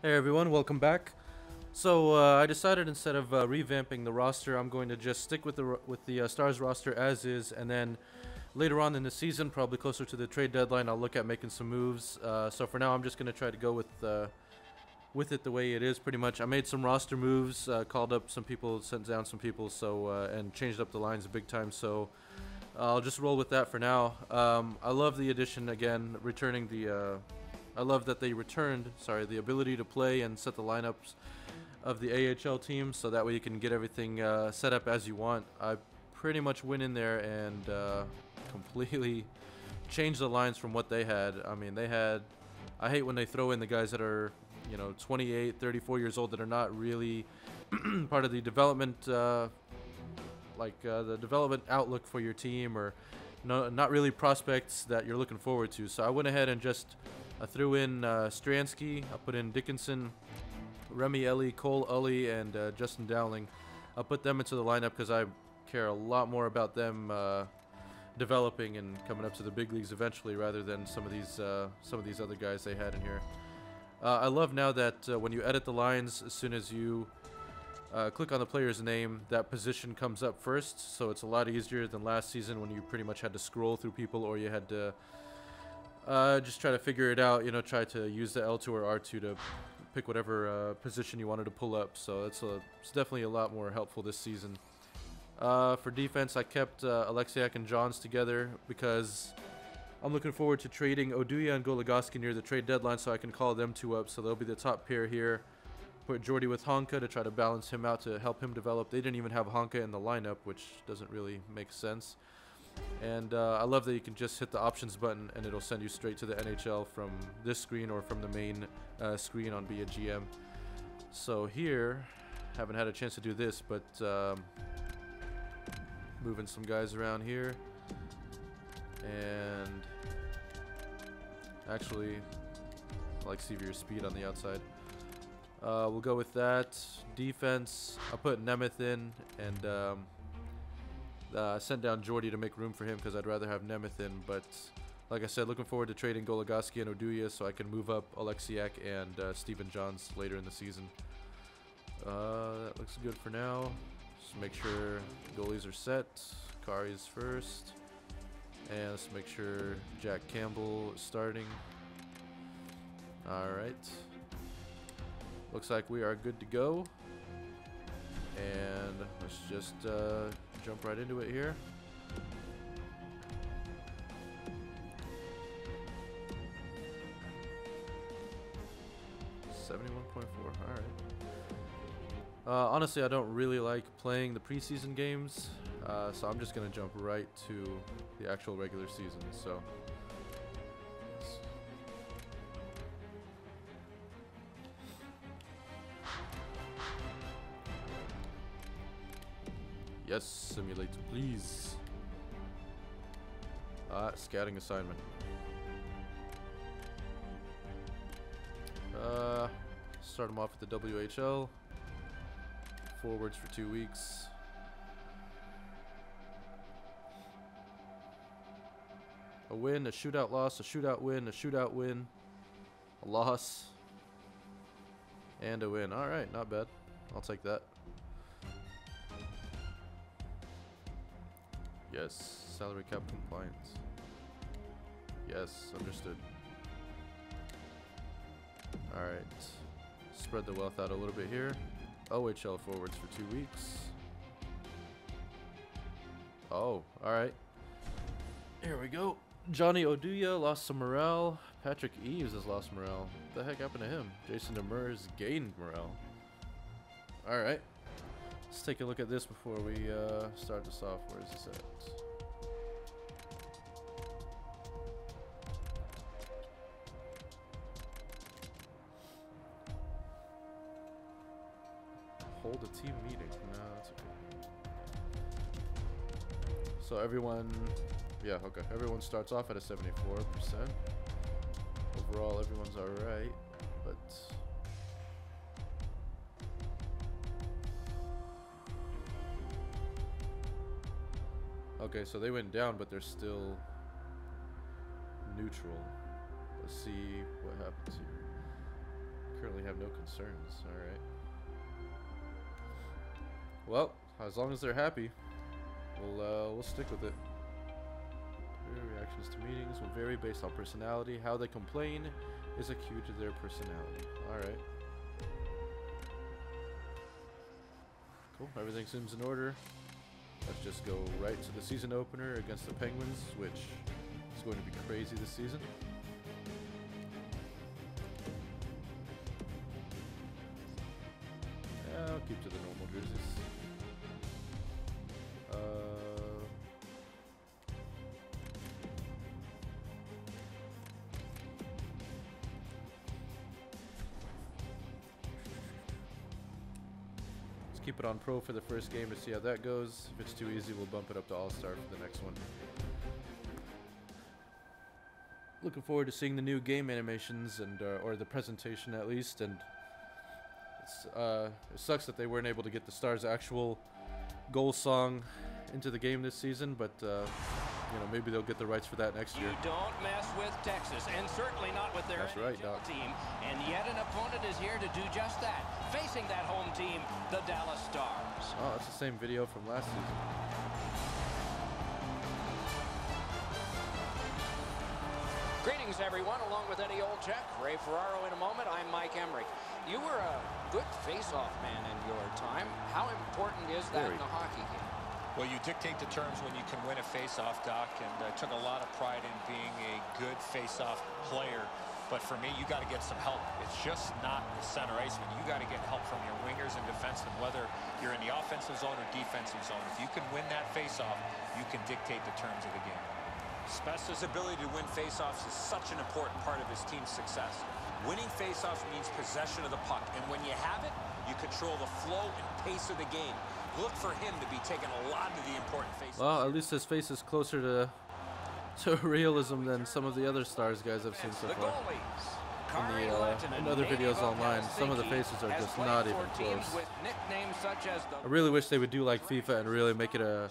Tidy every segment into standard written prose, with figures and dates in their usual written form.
Hey everyone, welcome back. So I decided instead of revamping the roster, I'm going to just stick with the Stars roster as is, and then later on in the season, probably closer to the trade deadline, I'll look at making some moves. So for now, I'm just going to try to go with it the way it is. Pretty much, I made some roster moves, called up some people, sent down some people, and changed up the lines big time. So I'll just roll with that for now. I love the addition again, returning the. I love that they returned. Sorry, the ability to play and set the lineups of the AHL team, so that way you can get everything set up as you want. I pretty much went in there and completely changed the lines from what they had. I mean, they had. I hate when they throw in the guys that are, 28, 34 years old that are not really part of the development, the development outlook for your team, or no, not really prospects that you're looking forward to. So I went ahead and just I threw in Stransky. I put in Dickinson, Remy Ellie, Cole Ully, and Justin Dowling. I'll put them into the lineup because I care a lot more about them developing and coming up to the big leagues eventually, rather than some of these other guys they had in here. I love now that when you edit the lines, as soon as you click on the player's name, that position comes up first, so it's a lot easier than last season when you pretty much had to scroll through people, or you had to just try to figure it out, try to use the L2 or R2 to pick whatever position you wanted to pull up. So it's definitely a lot more helpful this season. For defense, I kept Alexiak and Johns together because I'm looking forward to trading Oduya and Goligoski near the trade deadline, so I can call them two up. So they'll be the top pair here. Put Jordy with Honka to try to balance him out to help him develop. They didn't even have Honka in the lineup, which doesn't really make sense. And I love that you can just hit the options button and it'll send you straight to the NHL from this screen or from the main screen on Be a GM. So here, haven't had a chance to do this, but moving some guys around here. And actually, I like Sevier speed on the outside. We'll go with that. Defense, I'll put Nemeth in, and sent down Jordy to make room for him because I'd rather have Nemeth in. But like I said, looking forward to trading Goligoski and Oduya so I can move up Alexiak and Stephen Johns later in the season. That looks good for now. Just make sure goalies are set. Kari's first. And let's make sure Jack Campbell is starting. Alright. Looks like we are good to go. And let's just jump right into it here. $71.4. All right. Honestly, I don't really like playing the preseason games, so I'm just gonna jump right to the actual regular season. So. Yes, simulate, please. Scouting assignment. Start them off with the WHL. Forwards for 2 weeks. A win, a shootout loss, a shootout win, a shootout win, a loss, and a win. Alright, not bad. I'll take that. Yes, salary cap compliance. Yes, understood. Alright. Spread the wealth out a little bit here. OHL forwards for 2 weeks. Oh, alright. Here we go. Johnny Oduya lost some morale. Patrick Eves has lost morale. What the heck happened to him? Jason Demers gained morale. Alright. Let's take a look at this before we start this off. Where is this at? Hold a team meeting. No, that's okay. So everyone, yeah, okay. Everyone starts off at a 74%. Overall, everyone's alright, but okay, so they went down, but they're still neutral. Let's see what happens here. Currently have no concerns. All right. Well, as long as they're happy, we'll stick with it. Their reactions to meetings will vary based on personality. How they complain is a cue to their personality. All right. Cool. Everything seems in order. Let's just go right to the season opener against the Penguins, which is going to be crazy this season. I'll keep to the normal jerseys. Let's keep it on Pro for the first game to see how that goes. If it's too easy, we'll bump it up to All-Star for the next one. Looking forward to seeing the new game animations and or the presentation at least, and it sucks that they weren't able to get the Stars' actual goal song into the game this season, but you know, maybe they'll get the rights for that next year. You don't mess with Texas, and certainly not with their NHL team. And yet an opponent is here to do just that, facing that home team, the Dallas Stars. Oh, that's the same video from last season. Greetings, everyone, along with Eddie Olczyk, Ray Ferraro in a moment. I'm Mike Emmerich. You were a good face-off man in your time. How important is that in a hockey game? Well, you dictate the terms when you can win a face-off, Doc, and I took a lot of pride in being a good face-off player. But for me, you got to get some help. It's just not the center iceman. You got to get help from your wingers and defensemen, whether you're in the offensive zone or defensive zone. If you can win that face-off, you can dictate the terms of the game. Spezza's ability to win face-offs is such an important part of his team's success. Winning face-offs means possession of the puck, and when you have it, you control the flow and pace of the game. Look for him to be taking a lot of the important face-offs. Well, at least his face is closer to realism than some of the other Stars guys I've seen so far. In other videos online, some of the faces are just not even close. I really wish they would do like FIFA and really make it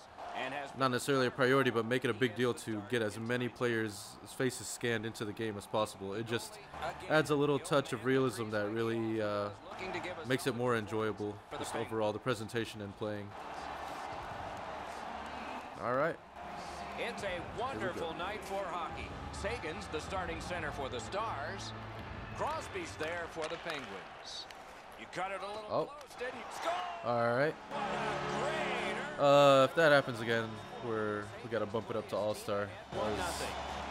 not necessarily a priority, but make it a big deal to get as many players' faces scanned into the game as possible. It just adds a little touch of realism that really makes it more enjoyable, just overall, the presentation and playing. All right. It's a wonderful night for hockey. Sagan's the starting center for the Stars. Crosby's there for the Penguins. You cut it a little close, didn't you? Score! All right. If that happens again, we gotta bump it up to All-Star.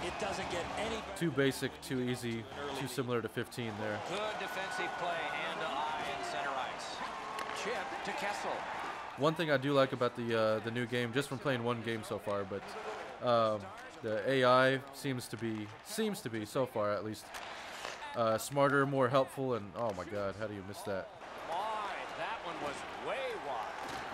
It doesn't get any too basic, too easy, too similar to 15 there. Good defensive play, hand to eye in center ice. Chip to Kessel. One thing I do like about the new game, just from playing one game so far, but the AI seems to be so far at least smarter, more helpful, and oh my God, how do you miss that? Wide, that one was way wide.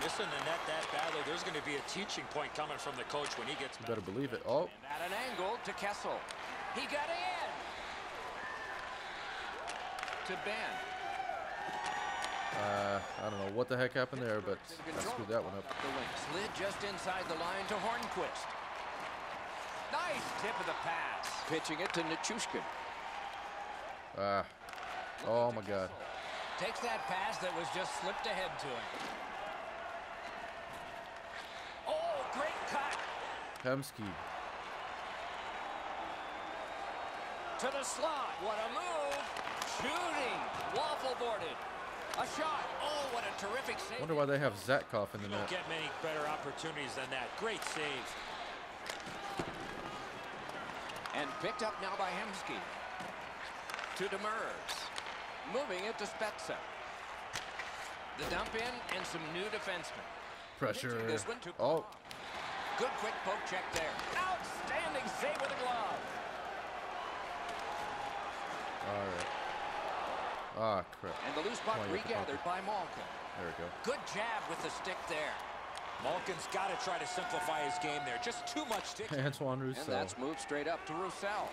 Missing the net that badly, there's going to be a teaching point coming from the coach when he gets. You better believe it. Oh. And at an angle to Kessel. He got in. To Ben. I don't know what the heck happened there, but I screwed that one up. The wing slid just inside the line to Hornquist. Nice tip of the pass. Pitching it to Nichushkin. Oh my God. Takes that pass that was just slipped ahead to him. Oh, great cut. Hemsky. To the slot. What a move. Shooting. Waffle boarded. A shot. Oh, what a terrific save. I wonder why they have Zatkov in the net. Don't get many better opportunities than that. Great save. And picked up now by Hemsky. To Demers. Moving it to Spezza. The dump in and some new defensemen. Pressure. This one to oh. Good quick poke check there. Outstanding save with a glove. All right. Ah, crap. And the loose puck regathered by Malkin. There we go. Good jab with the stick there. Malkin's got to try to simplify his game there. Just too much stick. Antoine Roussel. And that's moved straight up to Roussel.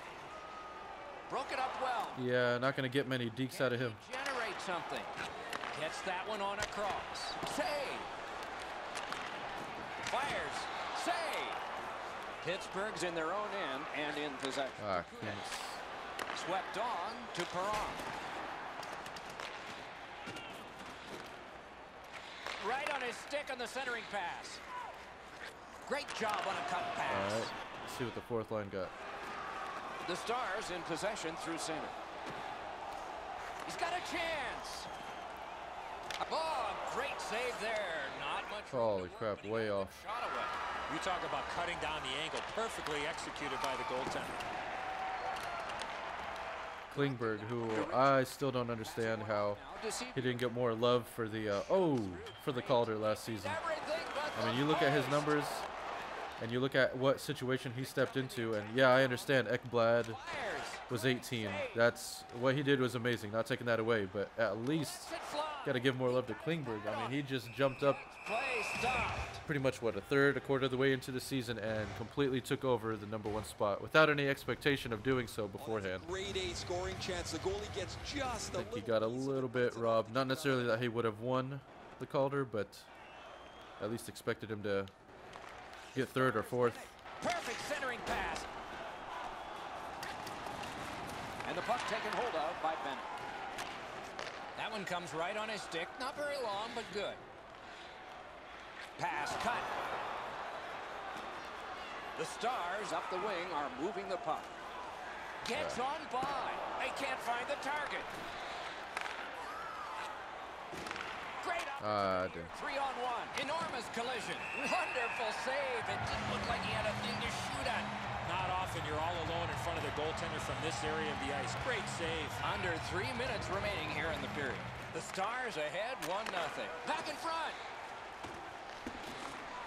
Broke it up well. Yeah, not going to get many dekes out of him. Generate something. Gets that one on a cross. Save. Fires. Save. Pittsburgh's in their own end and in possession. Ah, Swept on to Perron. right on his stick on the centering pass. Great job on a cut pass. All right, let's see what the fourth line got. The Stars in possession through center. He's got a chance. Oh, great save there. Not much. Holy crap, way off. Shot away. You talk about cutting down the angle. Perfectly executed by the goaltender. Klingberg, who I still don't understand how he didn't get more love for the for the Calder last season. I mean, you look at his numbers and you look at what situation he stepped into, and yeah, I understand Ekblad was 18. That's what he did was amazing, not taking that away, but at least got to give more love to Klingberg. I mean, he just jumped up pretty much, what, a quarter of the way into the season and completely took over the #1 spot without any expectation of doing so beforehand. Grade A scoring chance. The goalie gets just I think he got a little bit robbed. Not necessarily that he would have won the Calder, but at least expected him to get third or fourth. Perfect centering pass. And the puck taken hold of by Bennett. That one comes right on his stick. Not very long, but good. Pass cut. The Stars up the wing are moving the puck. Gets on by. They can't find the target. Great opportunity. 3-on-1. Enormous collision. Wonderful save. It didn't look like he had a thing to shoot at. Not often you're all alone in front of the goaltender from this area of the ice. Great save. Under 3 minutes remaining here in the period. The Stars ahead 1-0. Back in front.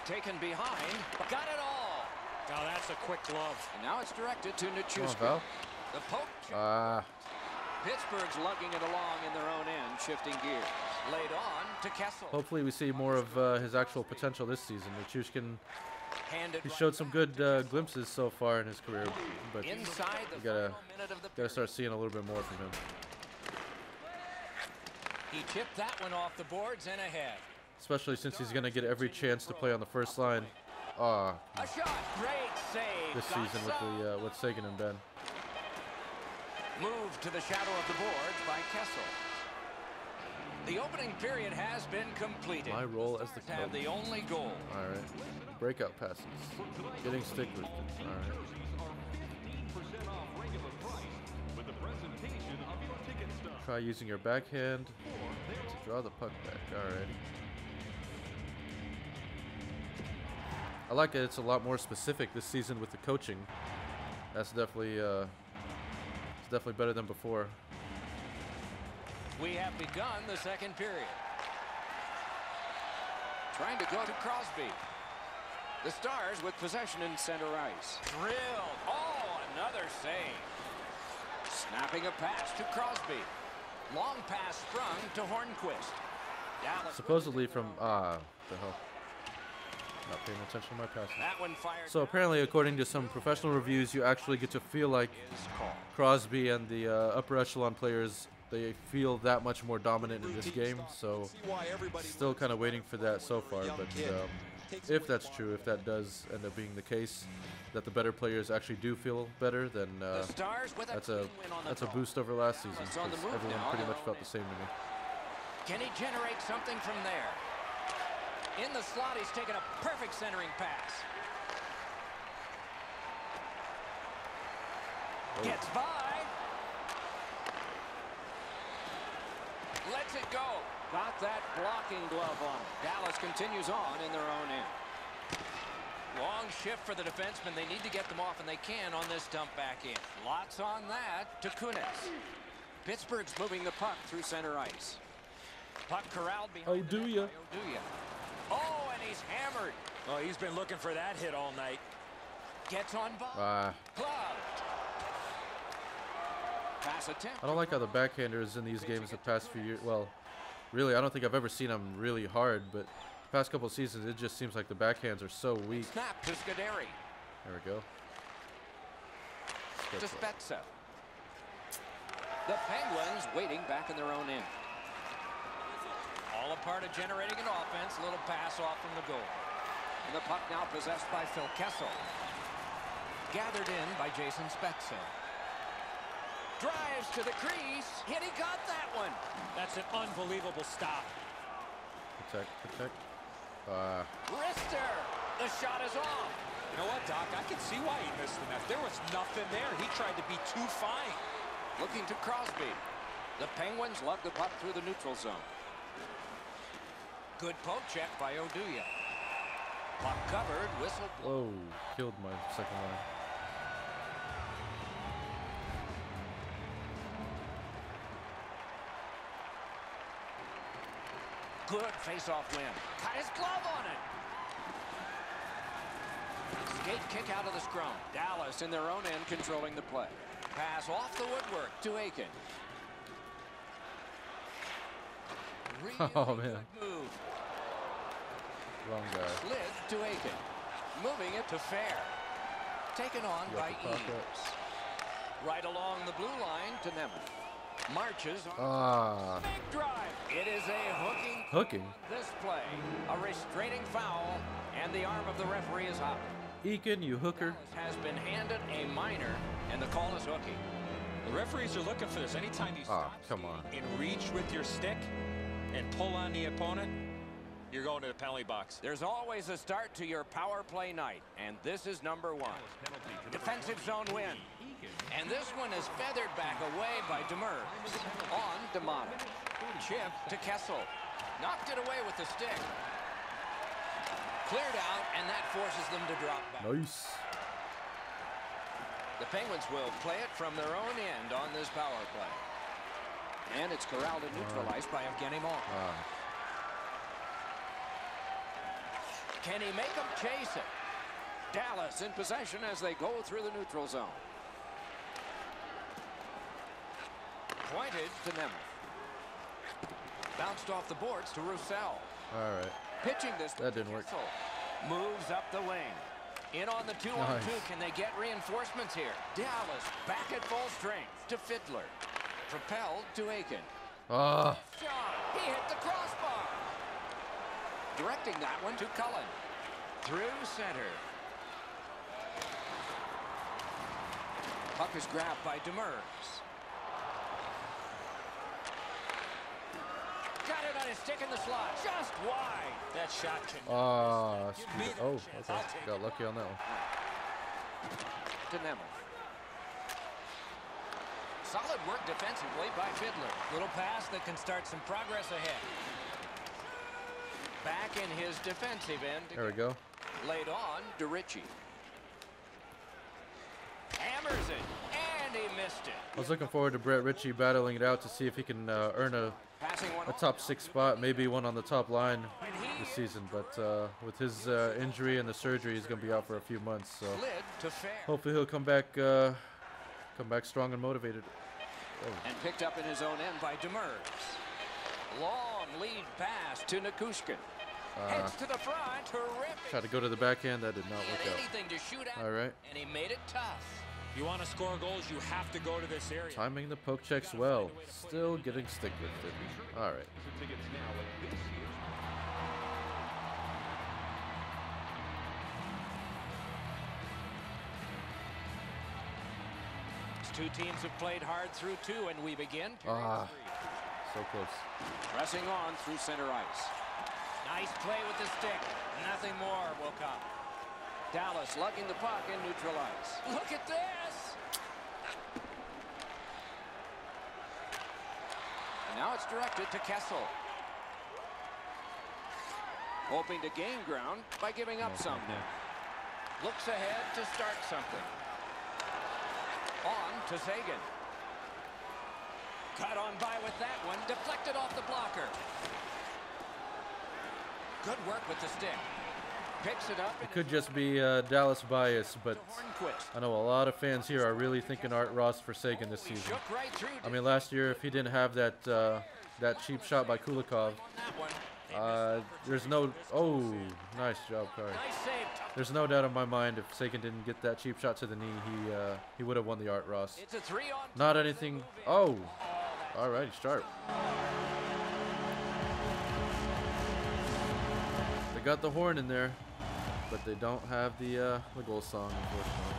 Taken behind. Got it all. Now that's a quick glove. And now it's directed to Nichushkin. Val. The poke. Pittsburgh's lugging it along in their own end, shifting gears. Laid on to Kessel. Hopefully we see more of his actual potential this season. Nichushkin, Handed he right showed some back. good glimpses so far in his career, but Inside the you gotta final minute of the gotta start seeing a little bit more from him. He chipped that one off the boards and ahead. Especially since he's gonna get every chance to play on the first line. A shot. Great save. This Got season some. with Seguin and Ben. Moved to the shadow of the boards by Kessel. The opening period has been completed. My role as the Stars have coach. the only goal. All right, breakout passes, getting stick lifted. All right. Try using your backhand to draw the puck back. All right. I like it. It's a lot more specific this season with the coaching. That's definitely it's definitely better than before. We have begun the second period. Trying to go to Crosby. The Stars with possession in center ice. Drilled. Oh, another save. Snapping a pass to Crosby. Long pass sprung to Hornquist. Dallas Supposedly from the hell. Not paying attention to my passes. that one fired. So apparently, according to some professional reviews, you actually get to feel like Is called. Crosby and the upper echelon players, they feel that much more dominant in this game. So still kind of waiting for that so far. But if that's true, if that does end up being the case, that the better players actually do feel better, then The Stars with that's clean a win on the that's a draw. boost over last season. It's on the 'Cause move everyone now. pretty much felt the same to me. Can he generate something from there? In the slot, he's taken a perfect centering pass. Gets by. Lets it go. Got that blocking glove on it. Dallas continues on in their own end. Long shift for the defensemen. They need to get them off, and they can on this dump back in. Lots on that to Kunis. Pittsburgh's moving the puck through center ice. Puck corralled behind the net Oduya. by Oduya. Oh, and he's hammered. Oh, he's been looking for that hit all night. Gets on ball. Gloved. Pass attempt. I don't like how the backhanders in these games the past few years. Well, really, I don't think I've ever seen them really hard, but the past couple seasons, it just seems like the backhands are so weak. Snap to Scuderi. There we go. To Spezza. The Penguins waiting back in their own end. All a part of generating an offense. Little pass off from the goal. And the puck now possessed by Phil Kessel. Gathered in by Jason Spezza. Drives to the crease. Yet he got that one. That's an unbelievable stop. Protect, protect. Wrister! The shot is off. You know what, Doc? I can see why he missed the net. There was nothing there. He tried to be too fine. Looking to Crosby. The Penguins lug the puck through the neutral zone. Good poke check by Oduya. Puck covered, whistle blown. Whoa, killed my second line. Good face-off win. Cut his glove on it. Skate kick out of the scrum. Dallas in their own end controlling the play. Pass off the woodwork to Aiken. Really Oh, man. good move. Wrong guy. Slid to Aiken. Moving it to Fair. Taken on You by got the top Eaves. Right along the blue line to Nemeth. Marches on Ah, big drive. It is a hooking. hooking. This play, a restraining foul, and the arm of the referee is up. Eakin, you hooker. Has been handed a minor, and the call is hooking. The referees are looking for this. Anytime you Ah, stop come on. skating and reach with your stick and pull on the opponent, you're going to the penalty box. There's always a start to your power play night, and this is number one. Defensive zone win. And this one is feathered back away by Demers. On D'Amato. Chip to Kessel. Knocked it away with the stick. Cleared out, and that forces them to drop back. Nice. The Penguins will play it from their own end on this power play. And it's corralled and neutralized by Evgeny Malkin. Can he make them chase it? Dallas in possession as they go through the neutral zone. Pointed to Nemeth. Bounced off the boards to Roussel. All right. Pitching this. That didn't work. Kessel. Moves up the wing. In on the 2-on-2. Nice. Can they get reinforcements here? Dallas back at full strength to Fiddler. Propelled to Aiken. Ah, Shot. He hit the crossbar. Directing that one to Cullen. Through center. Puck is grabbed by Demers. Got it on his stick in the slot. Just wide. That shot can. screwed it. Oh, okay. Got lucky on that one. To Nemeth. Solid work defensively by Fiddler. Little pass that can start some progress ahead. Back in his defensive end. There we go. Laid on to Ritchie. Hammers it, and he missed it. I was looking forward to Brett Ritchie battling it out to see if he can earn a Passing one top 6 spot, maybe one on the top line this season. But with his injury and the surgery, he's going to be out for a few months. So slid to Fair. hopefully he'll come back strong and motivated. And picked up in his own end by Demers. Long lead pass to Nikushkin. Heads to the front. Terrific. Tried to go to the backhand. That did not He work had out. anything to shoot at. All right. And he made it tough. You want to score goals, you have to go to this area. Timing the poke checks well. Still getting stick lifted. All right. These two teams have played hard through two, and we begin. Ah, so close. Pressing on through center ice. Nice play with the stick. Nothing more will come. Dallas lugging the puck in neutral ice. Look at this! And now it's directed to Kessel. Hoping to gain ground by giving up some now. Looks ahead to start something. On to Sagan. Cut on by with that one. Deflected off the blocker. Good work with the stick. Picks it up. It could just be Dallas bias, but I know a lot of fans here are really thinking Art Ross for Sagan this season. Shook right through. I mean, last year, if he didn't have that that cheap shot by Kulikov, there's no. Oh, nice job, Kari. Nice save. There's no doubt in my mind if Sagan didn't get that cheap shot to the knee, he would have won the Art Ross. It's a 3-on. Not anything. Oh, all right, sharp. They got the horn in there, but they don't have the goal song, unfortunately.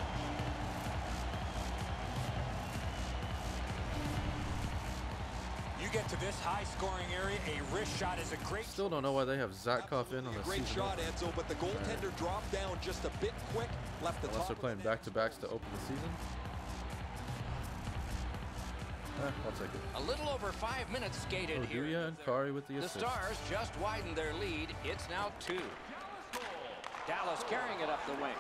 You get to this high-scoring area, a wrist shot is a great... Still don't know why they have Zatkov in on the Great season. shot, Enzo, but the goaltender dropped down just a bit quick, left the Unless top. they're playing back-to-backs to open the season. I'll take it. A little over 5 minutes skated here. Oduya and Kari with the The assist. Stars just widened their lead. It's now 2. Dallas carrying it up the wing.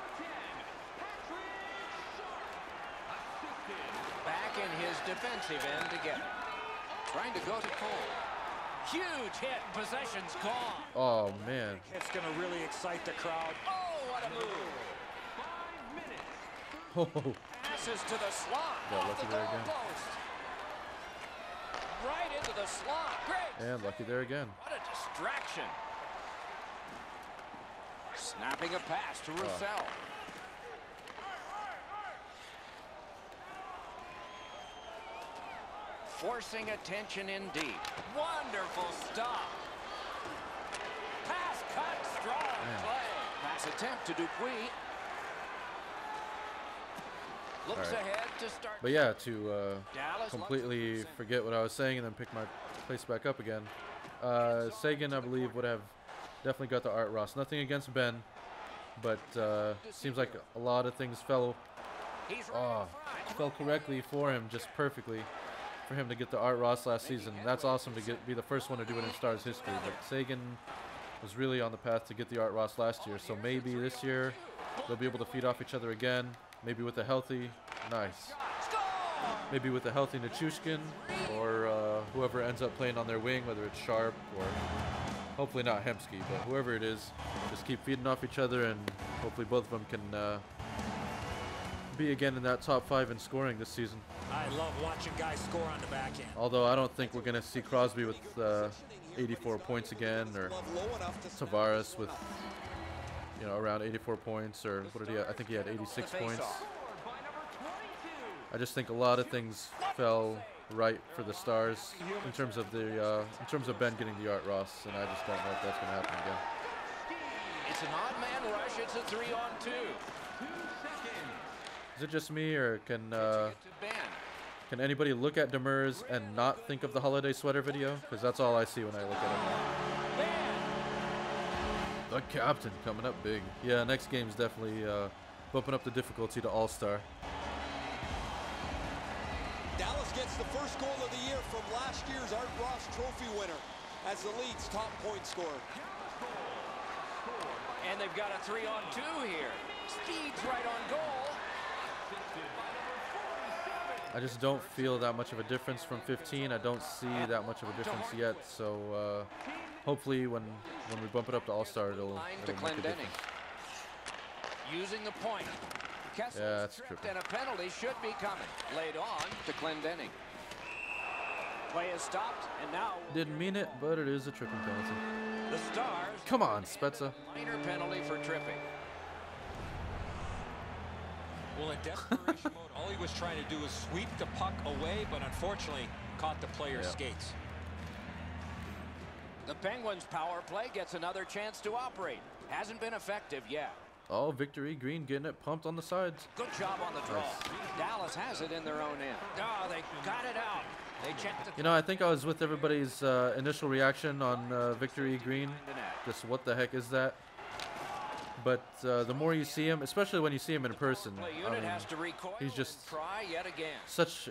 Back in his defensive end again. Trying to go to Cole. Huge hit. Possession's gone. Oh, man. It's going to really excite the crowd. Oh, what a move. Oh, Passes to the slot. Got Off lucky the there goal again. post. Right into the slot. Great. and lucky there again. What a distraction. Snapping a pass to Roussel. Forcing attention indeed. Wonderful stop. Pass cut. Strong play. Pass attempt to Dupuis. Looks All right. ahead to start. But yeah, to Dallas completely forget what I was saying and then pick my place back up again. Seguin, I believe, would have definitely got the Art Ross. Nothing against Ben, but seems like a lot of things fell He's right in front. fell correctly for him, just perfectly for him to get the Art Ross last season. That's awesome to be the first one to do it in Stars history. But Seguin was really on the path to get the Art Ross last year, so maybe this year they'll be able to feed off each other again. Maybe with a healthy, maybe with a healthy Nichushkin or whoever ends up playing on their wing, whether it's Sharp or hopefully not Hemsky, but whoever it is, just keep feeding off each other and hopefully both of them can be again in that top 5 in scoring this season. I love watching guys score on the back end. Although I don't think we're going to see Crosby with 84 points again, or Tavares with around 84 points, or what did he have? I think he had 86 points. I just think a lot of things fell right for the Stars in terms of Ben getting the Art Ross, and I just don't know if that's going to happen again. It's an odd man rush. It's a 3-on-2. Is it just me, or can To Ben. can anybody look at Demers and not think of the holiday sweater video? Because that's all I see when I look at him. Ben. The captain coming up big. Yeah, next game's definitely bumping up the difficulty to All-Star. Dallas gets the first goal of the year from last year's Art Ross Trophy winner as the league's top point scorer. And they've got a 3-on-2 here. Speed's right on goal. I just don't feel that much of a difference from 15. I don't see that much of a difference yet. So hopefully when we bump it up to All-Star, it'll Line make to a Clendening. difference. Using the point. Kessel Yeah, that's stripped, trippy. and a penalty should be coming. Laid on to Clendening. Play is stopped, and now Didn't mean it, but it is a tripping penalty. the Stars. Come on, Spezza. Minor penalty for tripping. Well, in desperation mode, all he was trying to do was sweep the puck away, but unfortunately caught the player's Yeah. skates. The Penguins' power play gets another chance to operate. Hasn't been effective yet. Oh, Victory Green getting it pumped on the sides. Good job on the draw. Dallas has it in their own end. Oh, they got it out. They checked it. I think I was with everybody's initial reaction on Victory Green. Just what the heck is that? But the more you see him, especially when you see him in person, The I unit mean, has to recoil he's just and try yet again.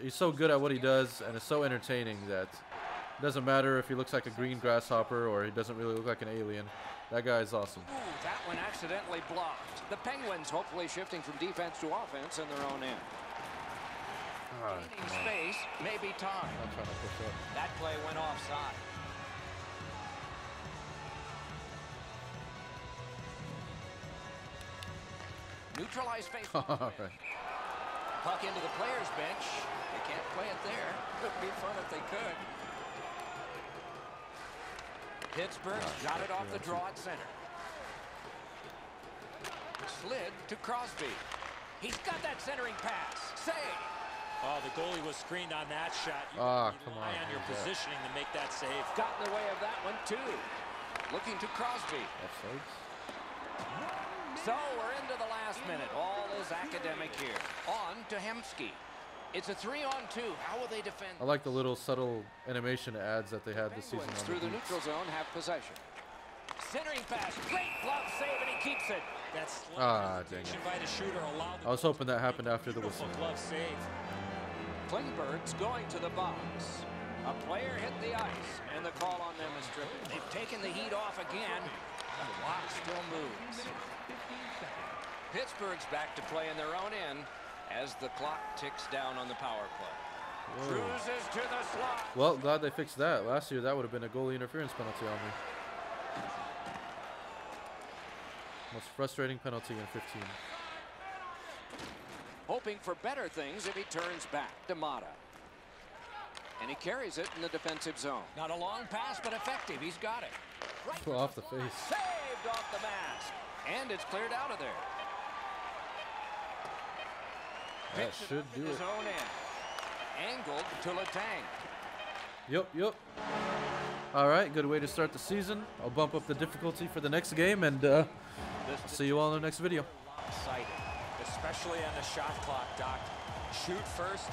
he's so good at what he does, and it's so entertaining that it doesn't matter if he looks like a green grasshopper or he doesn't really look like an alien. That guy is awesome. Ooh, that one accidentally blocked. The Penguins hopefully shifting from defense to offense in their own end. Gaining space, maybe time. I'm trying to push up. That play went offside. Neutralized face. All right. Puck into the players' bench. They can't play it there. Would be fun if they could. Pittsburgh got it off the draw at center. Slid to Crosby. He's got that centering pass. Save. Oh, the goalie was screened on that shot. You Ah, gotta come rely on. on your Yeah. positioning to make that save. Got in the way of that one too. Looking to Crosby. Offsides. So we're into the last minute. All is academic here. On to Hemsky. It's a 3-on-2. How will they defend? I like the little subtle animation ads that they had this season. Penguins On through the beats. neutral zone have possession. Centering pass, great glove save, and he keeps it. That's Ah, dang it. by the shooter allowed I was hoping that happened after the whistle. glove save. Klingberg's going to the box. A player hit the ice, and the call on them is tripping. They've taken the heat off again. The clock still moves. Pittsburgh's back to play in their own end as the clock ticks down on the power play. Whoa. Cruises to the slot. Well, glad they fixed that. Last year, that would have been a goalie interference penalty on me. Most frustrating penalty in 15. Hoping for better things if he turns back to Mata. And he carries it in the defensive zone. Not a long pass, but effective. He's got it. Right Off the face. Saved off the mask. And it's cleared out of there. That Picks should up in do his it. own end. Angled to Letang. Yep. All right, good way to start the season. I'll bump up the difficulty for the next game, and I'll see you all in the next video. Lopsided, especially on the shot clock, Doc. Shoot first,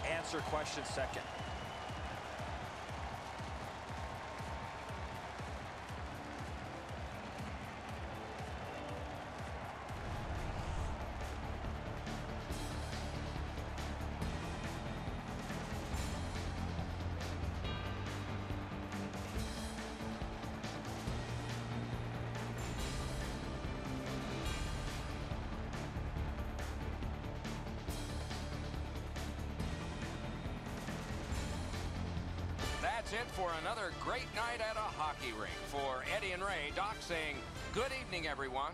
answer question second. That's it for another great night at a hockey rink. For Eddie and Ray, Doc saying good evening, everyone.